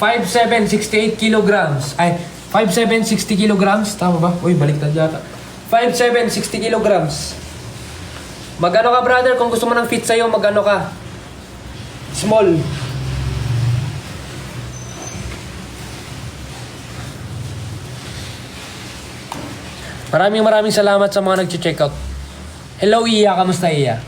5'7", 68 kilograms. Ay, 5'7", 60 kilograms. Tama ba? Uy, baliktad yata. 5'7", 60 kilograms. Magano ka, brother? Kung gusto mo ng fit sa'yo, magano ka? Small. Maraming salamat sa mga nag-check out. Hello, Iya. Kamusta, Iya?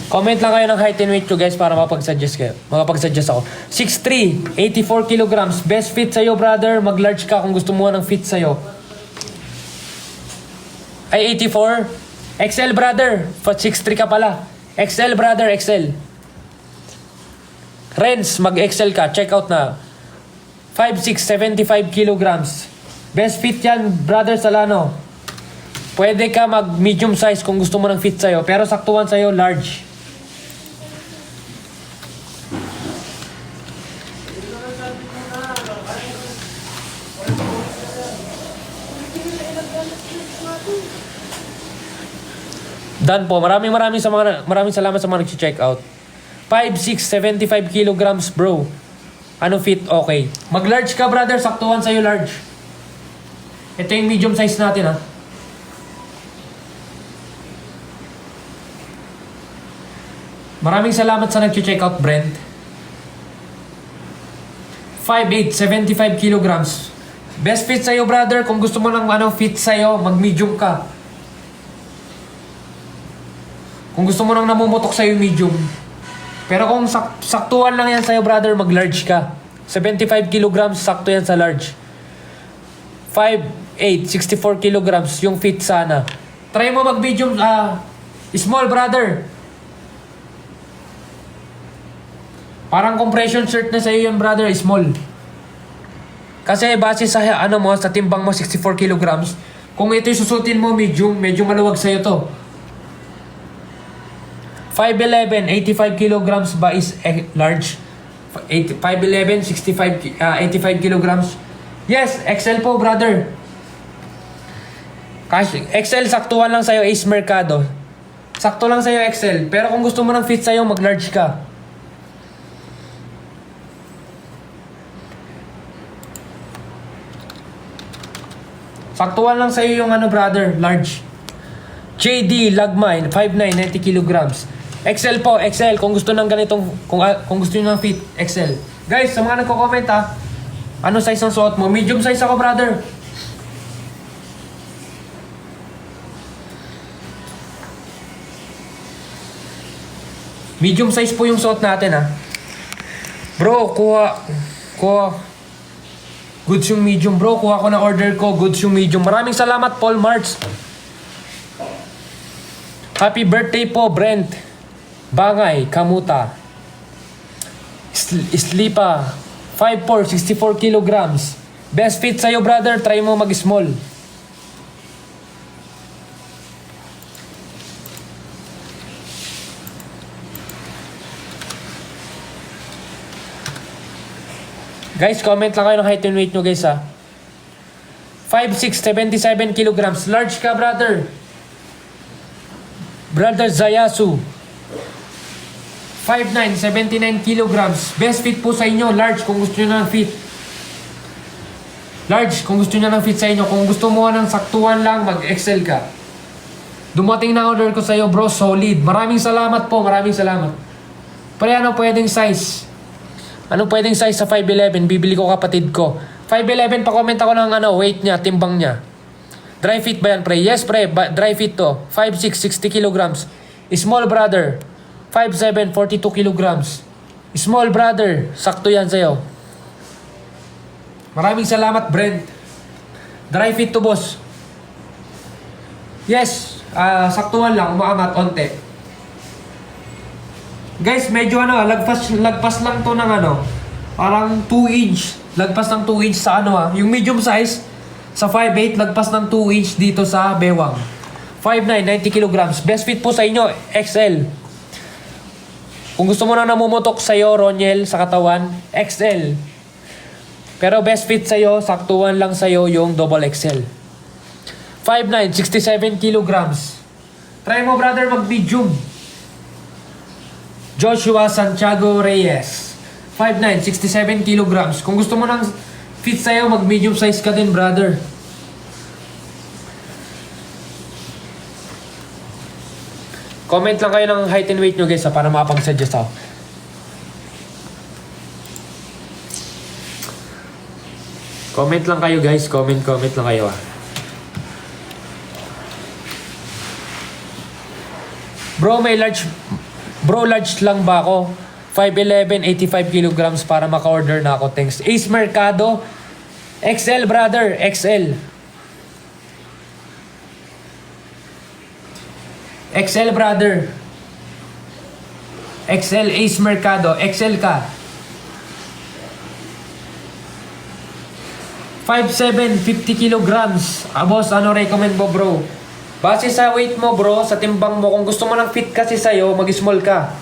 Comment lang kayo ng height and weight nyo, guys, para mapag-suggest kayo. Makapag-suggest ako. 6'3", 84 kilograms. Best fit sa'yo, brother. Mag-large ka kung gusto mo ng fit sa'yo. Ay, 84. XL, brother. 6'3 ka pala. XL, brother. XL. Renz, mag-XL ka. Check out na. 5'6", 75 kilograms. Best fit yan, brother Salano. Pwede ka mag-medium size kung gusto mo ng fit sa'yo. Pero saktuhan sa'yo, large. Dan po, maraming salamat sa mga nag-check out. 5'6", 75 kilograms, bro. Ano fit? Okay. Mag-large ka, brother. Saktuhan sa'yo, large. Ito yung medium size natin, ha. Maraming salamat sa nag-check out, Brent. 5'8", 75 kilograms. Best fit sa'yo, brother. Kung gusto mo ng fit sa'yo, mag-medium ka. Kung gusto mo nang namumutok sa'yo, medium. Pero kung saktuhan lang yan sa'yo, brother, mag-large ka. 75 kilograms, sakto yan sa large. 5'8", 64 kilograms, yung fit sana. Try mo mag-medium, small, brother. Parang compression shirt na sa'yo yan, brother, small. Kasi base sa sa timbang mo, 64 kilograms. Kung ito yung susutin mo, medium, medyo maluwag sa'yo to. 5'11", 85 kilograms ba is large? 5'11", 85 kilograms. Yes, XL po, brother. Kasi XL, saktuhan lang sa'yo, Ace Mercado. Sakto lang sa'yo, XL. Pero kung gusto mo ng fit sa'yo, mag-large ka. Saktuhan lang sa'yo yung brother, large. JD Lagmine, 5'9", 90 kilograms. XL po, XL. Kung gusto ng ganitong, kung gusto nyo ng fit, XL. Guys, sa mga nagko-comment ano size ng suot mo? Medium size ako, brother. Medium size po yung suot natin, Bro, kuha. Goods yung medium, bro. Kuha ko na order ko. Goods yung medium. Maraming salamat, Paul Marts. Happy birthday po, Brent. Bangay, Kamuta. Slipa, 5'4", 64 kilograms. Best fit sa'yo, brother. Try mo mag-small. Guys, comment lang kayo ng height and weight nyo, guys, 5'6", 77 kilograms. Large ka, brother. Brother Zayasu. 5'9", 79 kilograms. Best fit po sa inyo. Large kung gusto nyo ng fit. Large kung gusto nyo ng fit sa inyo. Kung gusto mo ng saktuhan lang, mag-XL ka. Dumating na order ko sa iyo, bro. Solid. Maraming salamat po. Maraming salamat. Pre, ano pwedeng size? Ano pwedeng size sa 5'11"? Bibili ko kapatid ko. 5'11", pa-comment ako ng weight niya, timbang niya. Dry fit ba yan, pre? Yes, pre. Dry fit to. 5'6", 60 kilograms. Small, brother. 5'7", 42 kilograms. Small, brother. Sakto yan sa'yo. Maraming salamat, Brent. Dry fit to, boss. Yes. Saktuhan lang. Umaangat, onte. Guys, medyo lagpas lang to ng parang 2 inch. Lagpas ng 2 inch sa yung medium size, sa 5'8", lagpas ng 2 inch dito sa bewang. 5'9", 90 kilograms. Best fit po sa inyo, XL. Kung gusto mo na namumutok sa'yo, Roniel, sa katawan, XL. Pero best fit sa'yo, saktuhan lang sa'yo yung double XL. 5'9", 67 kilograms. Try mo brother mag-medium. Joshua Santiago Reyes. 5'9", 67 kilograms. Kung gusto mo ng fit sa'yo, mag-medium size ka din brother. Comment lang kayo ng height and weight nyo guys para makapag-suggest ako. Comment lang kayo guys, comment lang kayo ah. Bro, large lang ba ako? 5'11", 85 kilograms para maka-order na ako. Thanks. Ace Mercado. XL brother, XL. XL brother. XL Ace Mercado. XL ka. 5'7", 50 kilograms. Boss, ano recommend mo bro? Base sa weight mo bro, sa timbang mo, kung gusto mo ng fit kasi sa'yo, mag-small ka.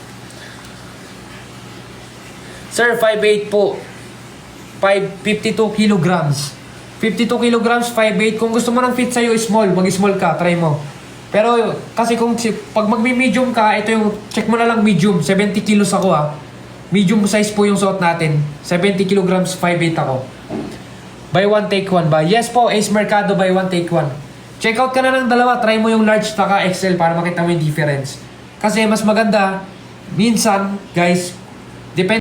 Sir, 5'8 po. 52 kilograms. 52 kilograms, 5'8. Kung gusto mo ng fit sa'yo, small, mag-small ka, try mo. Pero kasi pag mag-medium ka, ito yung, check mo na lang medium, 70 kilos ako ha. Medium size po yung suot natin. 70 kilograms, 5'8 ako. Buy one, take one ba? Yes po, Ace Mercado, buy one, take one. Check out ka na ng dalawa, try mo yung large taka XL para makita mo yung difference. Kasi mas maganda, minsan, guys, depende